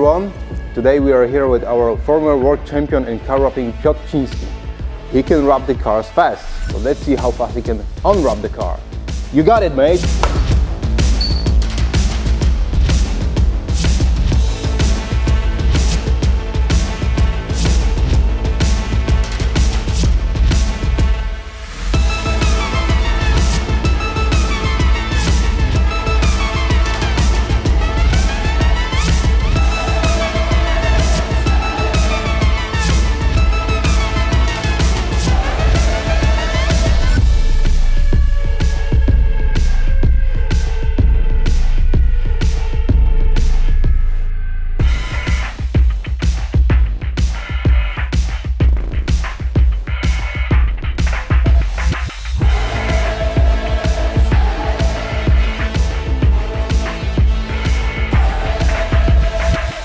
everyone. Today we are here with our former world champion in car wrapping, Piotr Chiński. He can wrap the cars fast, so let's see how fast he can unwrap the car. You got it, mate!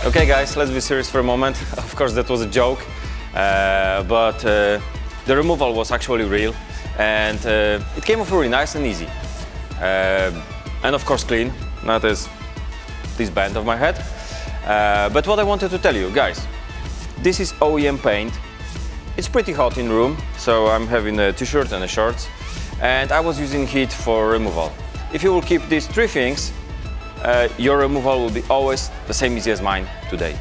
Okay guys, let's be serious for a moment. Of course that was a joke, but the removal was actually real, and it came off really nice and easy. And of course clean, not as this band of my head. But what I wanted to tell you guys, this is OEM paint. It's pretty hot in room, so I'm having a t-shirt and a shorts, and I was using heat for removal. If you will keep these three things, your removal will be always the same easy as mine today.